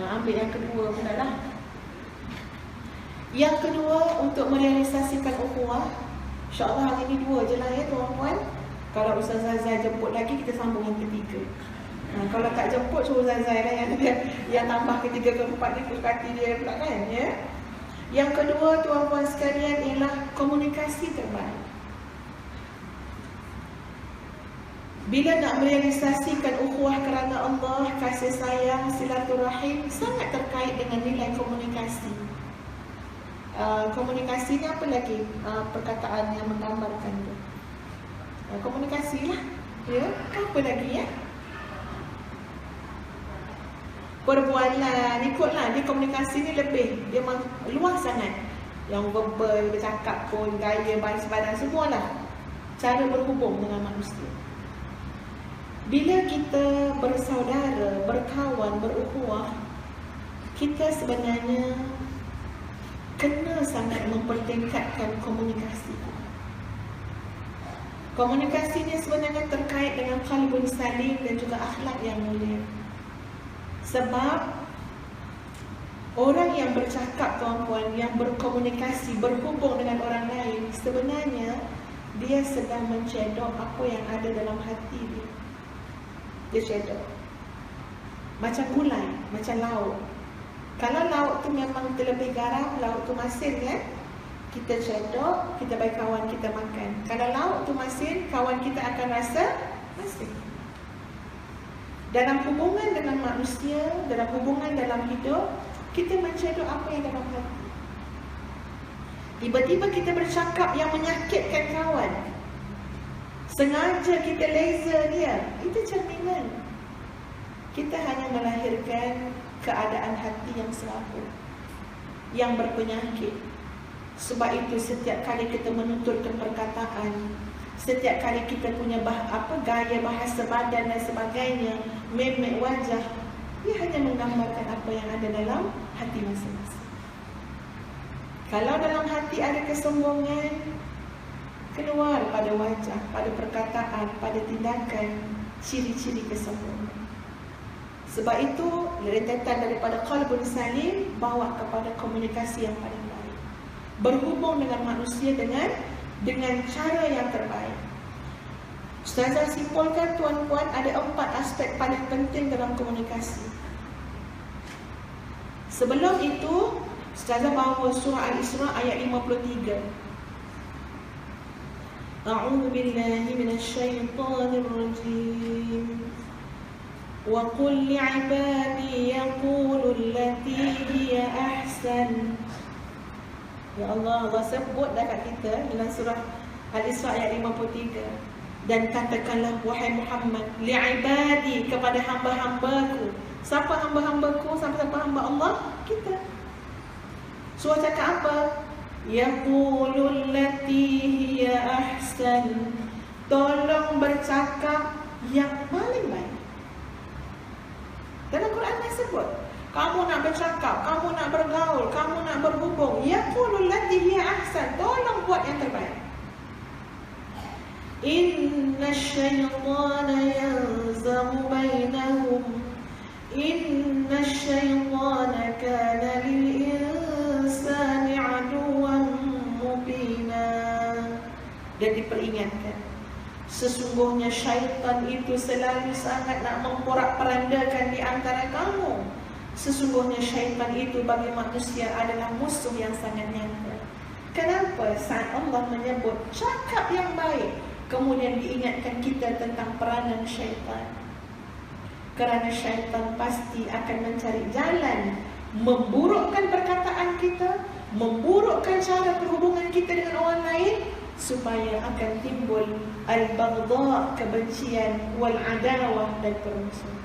Ambil yang kedua pula lah. Yang kedua, untuk merealisasikan ukhuwah, insyaAllah hari ni dua je lah ya tuan-puan. Kalau Ustazah Zai jemput lagi, kita sambung yang ketiga. Kalau tak jemput, suruh Zai lah yang tambah ketiga keempat ni, kati dia pula kan ya. Yang kedua tuan-puan sekalian ialah komunikasi terbaik. Bila nak merealisasikan ukhuwah kerana Allah, kasih sayang, silaturahim, sangat terkait dengan nilai komunikasi. Komunikasi ni apa lagi? Perkataan yang menggambarkan tu. Komunikasi lah. Ya, apa lagi ya? Perbualan, ikutlah. Dia komunikasi ni lebih, dia luas sangat. Yang verbal, bercakap pun, gaya, baris badan, semualah. Cara berhubung dengan manusia. Bila kita bersaudara, berkawan, berukhuwah, kita sebenarnya kena sangat mempertingkatkan komunikasi. Komunikasi ni sebenarnya terkait dengan qalbun salim dan juga akhlak yang mulia. Sebab orang yang bercakap tuan-puan, yang berkomunikasi, berhubung dengan orang lain, sebenarnya dia sedang mencedok apa yang ada dalam hati dia. Dia cedok. Macam gulai, macam lauk. Kalau lauk tu memang terlebih garam, lauk tu masin kan, kita cedok, kita bagi kawan kita makan. Kalau lauk tu masin, kawan kita akan rasa masin. Dalam hubungan dengan manusia, dalam hubungan dalam hidup, kita mencedok apa yang dalam hati. Tiba-tiba kita bercakap yang menyakitkan kawan, sengaja kita laser dia, itu cerminan. Kita hanya melahirkan keadaan hati yang selaput, yang berpenyakit. Sebab itu setiap kali kita menuturkan perkataan, setiap kali kita punya gaya bahasa badan dan sebagainya, memek wajah, dia hanya menggambarkan apa yang ada dalam hati masing-masing. Kalau dalam hati ada kesombongan, keluar pada wajah, pada perkataan, pada tindakan, ciri-ciri kesombongan. Sebab itu, rentetan daripada qalbun salim bawa kepada komunikasi yang paling baik. Berhubung dengan manusia dengan cara yang terbaik. Ustazah simpulkan tuan-puan, ada 4 aspek paling penting dalam komunikasi. Sebelum itu, Ustazah bawa surah Al-Isra ayat 53. A'udzu billahi minasyaitonir rajim. Wa qul li'ibadi yaqulu allati hiya ahsan. Ya Allah, Allah sebut dekat kita dalam surah Al-Isra ayat 53. Dan katakanlah wahai Muhammad, li'ibadi, kepada hamba-hambaku. Siapa hamba-hambaku? Siapa hamba Allah? Kita. Surah cakap apa? Yaqulul lati hiya ahsan. Tolong bercakap yang paling baik. Dalam Quran dia sebut, kamu nak bercakap, kamu nak bergaul, kamu nak berhubung, yaqulul lati hiya ahsan. Tolong buat yang terbaik. Inna syaitana yanzamu bainahum. Inna syaitana kana lil insani aduwan mubina. Dan diperingatkan, sesungguhnya syaitan itu selalu sangat nak memporak-perandakan di antara kamu. Sesungguhnya syaitan itu bagi manusia adalah musuh yang sangat nyata. Kenapa saat Allah menyebut cakap yang baik, kemudian diingatkan kita tentang peranan syaitan? Kerana syaitan pasti akan mencari jalan memburukkan perkataan kita, memburukkan cara perhubungan kita dengan orang lain, supaya akan timbul al-baghdha, kebencian, wal-adawah, dan permusuhan.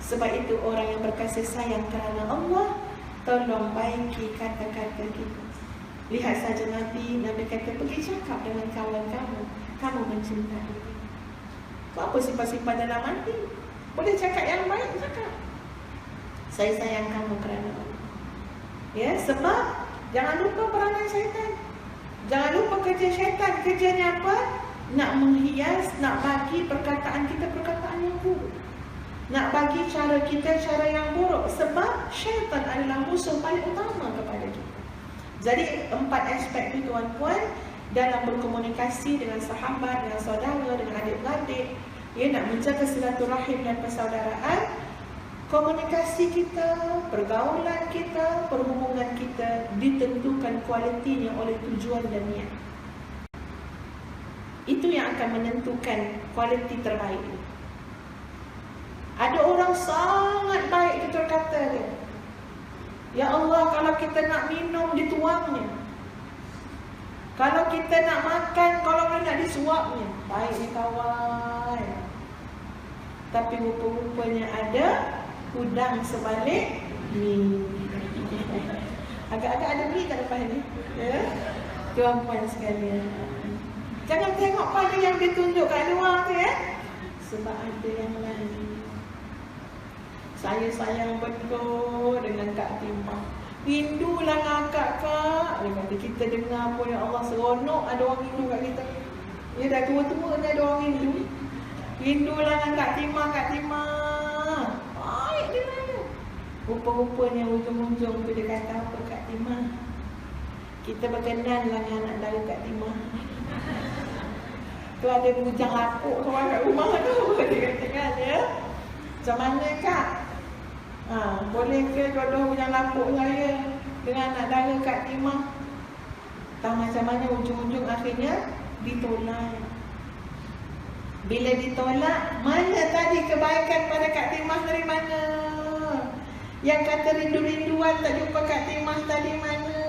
Sebab itu orang yang berkasih sayang kerana Allah, tolong baiki kata-kata kita. Lihat saja Nabi kata, pergi cakap dengan kawan kamu, kamu mencintai dia. Apa sifat-sifat dalam hati? Boleh cakap yang baik, cakap saya sayang kamu kerana Allah. Ya, sebab jangan lupa peranan syaitan. Jangan lupa kerja syaitan. Kerjanya apa? Nak menghias, nak bagi perkataan kita perkataan yang buruk, nak bagi cara kita cara yang buruk. syaitan adalah musuh paling utama kepada kita. Jadi 4 aspek itu tuan-puan, dalam berkomunikasi dengan sahabat, dengan saudara, dengan adik-beradik, nak menjaga silaturahim dan persaudaraan, komunikasi kita, pergaulan kita, perhubungan kita ditentukan kualitinya oleh tujuan dan niat. Itu yang akan menentukan kualiti terbaik. Ada orang sangat baik tutur kata dia. Ya Allah, kalau kita nak minum dituangnya. Kalau kita nak makan, kalau nak disuapnya. Baik ni kawan. Tapi rupa-rupanya ada udang sebalik ni. Agak-agak ada beli kat depan ni. Ya? Tuan-puan sekalian, jangan tengok pada yang dia tunjuk kat luar tu, ya. Sebab ada yang lain. Saya sayang betul dengan Kak Timah. Rindulah akak, Kak. Dia kata, kita dengar pun, ya Allah, seronok ada orang rindu kat kita. Ya, dah tua-tua ni ada orang rindu. Rindulah dengan Kak Timah, Kak Timah. Baik dia lah. Rupa-rupanya ujung-ujung tu dia kata apa, Kak Timah? Kita berkenan lah dengan anak dara Kak Timah. Tu ada bujang lapuk seorang kat rumah tu. Dia katakan, ya. Macam mana, Kak? Boleh ke jodoh bujang lapuk saya dengan anak dara Kak Timah? Tahu macam mana ujung-ujung akhirnya ditolak. Bila ditolak, mana tadi kebaikan pada Kak Timah dari mana? Yang kata rindu-rinduan tak jumpa Kak Timah tadi mana?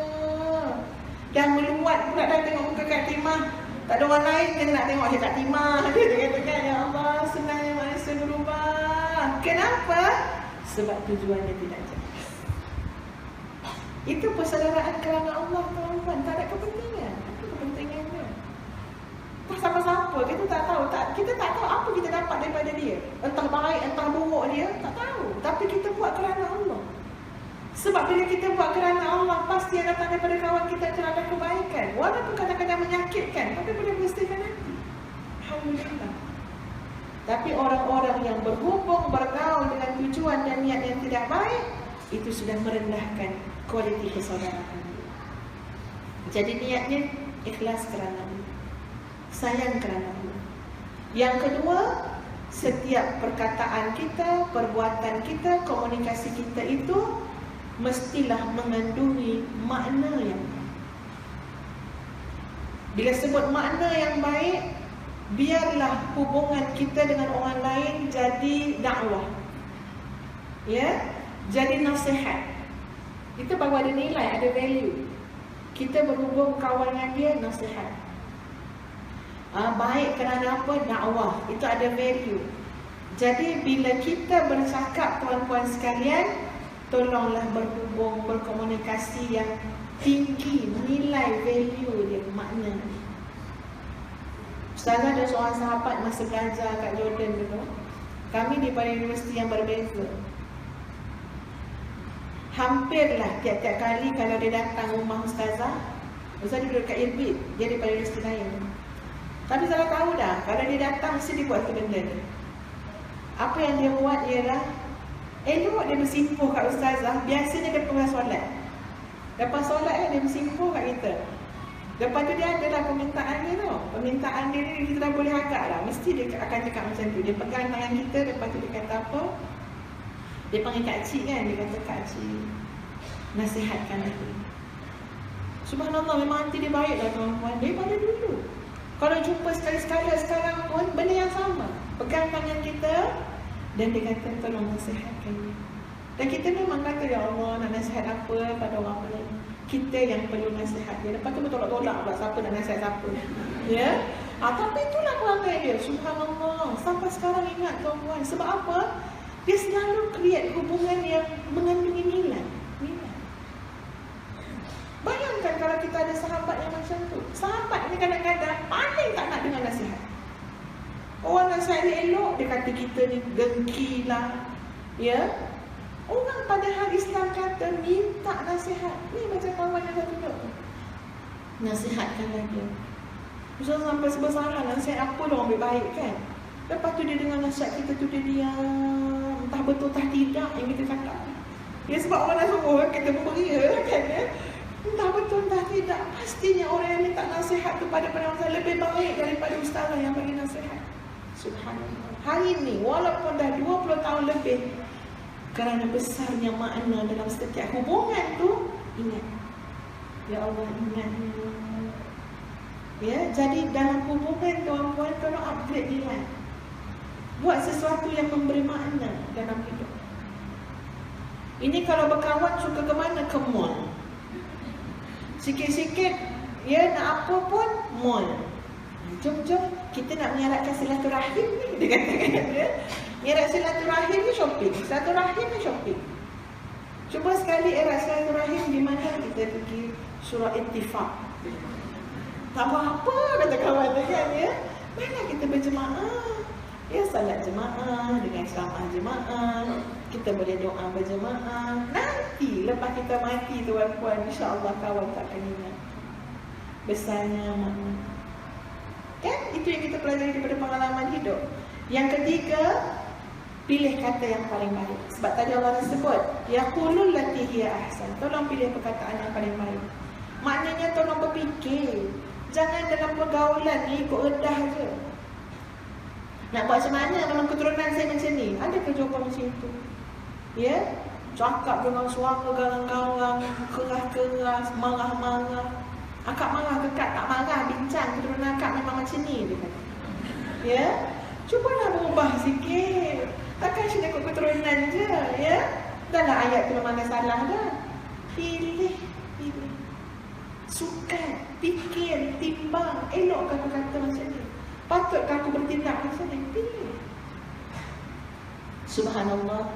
Dah meluat pula dah tengok muka Kak Timah. Tak ada orang lain yang nak tengok Kak Timah. Dia katakan, ya Allah, senangnya manusia berubah. Kenapa? Sebab tujuannya tidak jelas. Itu persaudaraan kerana Allah, tuan-tuan. Tak ada kepentingan. Apa kepentingannya? Tak siapa-siapa. Kita tak tahu. Kita tak tahu apa kita dapat daripada dia. Entah baik, entah buruk dia. Tak tahu. Tapi kita buat kerana Allah. Sebab bila kita buat kerana Allah, pasti yang datang daripada kawan kita akan ada kebaikan. Walaupun kadang-kadang menyakitkan, tapi boleh bersihkan hati. Alhamdulillah. Tapi orang-orang yang berhubung, bergaul dengan tujuan dan niat yang tidak baik, itu sudah merendahkan kualiti persaudaraan. Jadi niatnya ikhlas kerana Allah, sayang kerana Allah. Yang kedua, setiap perkataan kita, perbuatan kita, komunikasi kita itu mestilah mengandungi makna yang baik. Bila sebut makna yang baik, biarlah hubungan kita dengan orang lain jadi dakwah, ya, jadi nasihat. Itu baru ada nilai, ada value. Kita berhubung kawan dengan dia, nasihat. Baik kerana apa? Dakwah. Itu ada value. Jadi bila kita bercakap, tuan-puan sekalian, tolonglah berhubung, berkomunikasi yang tinggi, nilai value dia, makna. Ustazah ada seorang sahabat masa belajar kat Jordan dulu. Kami daripada universiti yang berbeza. Hampirlah tiap-tiap kali kalau dia datang rumah Ustazah, Ustazah duduk kat Irbid, dia daripada universiti lain. Tapi Ustazah tahu dah, kalau dia datang mesti dia buat satu benda ni. Apa yang dia buat ialah elok dia bersimpuh kat Ustazah. Biasanya dia pernah solat. Lepas solat dia bersimpuh kat kita. Lepas tu dia adalah permintaan dia tau. Permintaan dia ni kita dah boleh agak lah. Mesti dia akan cakap macam tu. Dia pegang tangan kita, lepas tu dia kata apa? Dia panggil Kak Cik kan. Dia kata, Kak Cik, nasihatkan aku. Subhanallah, memang hati dia baik lah tuan-tuan. Daripada dulu. Kalau jumpa sekali-sekala sekarang pun, benda yang sama. Pegang tangan kita dan dia kata, tolong nasihatkan dia. Dan kita memang kata, ya Allah, nak nasihat apa pada orang lain? Kita yang perlu nasihat dia. Lepas tu bertolak-tolak pula siapa nak nasihat siapa. Ya? Tapi itulah perangai dia. Subhanallah. Sampai sekarang ingat tuan-tuan. Sebab apa? Dia selalu create hubungan yang mengandungi nilai. Bayangkan kalau kita ada sahabat yang macam tu. Sahabat ni kadang-kadang paling tak nak dengar nasihat. Orang nasihat dia elok, dia kata kita ni dengki lah. Ya? Orang padahal Islam kata minta nasihat. Ni macam kawan yang saya tunjuk tu. Nasihatkanlah dia. Misalnya sampai sebesaran, nasihat apa dia orang baik kan. Lepas tu dia dengar nasihat kita tu dia diam. Entah betul entah tidak yang kita cakap. Ya, sebab orang dah suruh kita beria kan ya. Entah betul entah tidak, pastinya orang yang minta nasihat kepada pendengar lebih baik daripada ustazah yang bagi nasihat. Subhanallah. Hari ini walaupun dah 20 tahun lebih, kerana besarnya makna dalam setiap hubungan tu, ingat. Ya Allah, ingat. Ya, jadi dalam hubungan tuan-puan, tolong upgrade nilai. Buat sesuatu yang memberi makna dalam hidup. Ini kalau berkawan suka ke mana? Ke mall. Sikit-sikit ya nak apa pun mall. Jom-jom kita nak menyaratkan silaturahim ni, dia katakan ya. Erat silaturahim ni shopping. Silaturahim ni shopping. Cuba sekali erat silaturahim di mana kita pergi surah Ittifaq. Tak apa kata kawan tu kan ya. Mana kita berjemaah. Ya, salat jemaah dengan ceramah jemaah. Kita boleh doa berjemaah. Nanti lepas kita mati tuan-puan, insya-Allah kawan takkan ingat besarnya makna. Kan? Itu yang kita pelajari daripada pengalaman hidup. Yang ketiga, pilih kata yang paling baik. Sebab tadi Allah sebut, yaqulul lati hiya ahsan. Tolong pilih perkataan yang paling baik. Maknanya tolong berfikir. Jangan dalam pergaulan ni ikut redah je. Nak buat macam mana dalam keturunan saya macam ni? Adakah jawapan macam itu? Ya? Cakap dengan suara garang-garang, keras-keras, marah-marah. Akak marah ke kak? Tak marah, bincang keturunan akak memang macam ni, dia kata. Ya? Cubalah berubah sikit. Takkan cuma ikut keturunan je, ya? Dahlah ayat tu memang dah salah dah. Pilih. Sukan, fikir, timbang. Elokkan aku kata macam ni? Patutkah aku bertindak macam ni? Pilih. Subhanallah.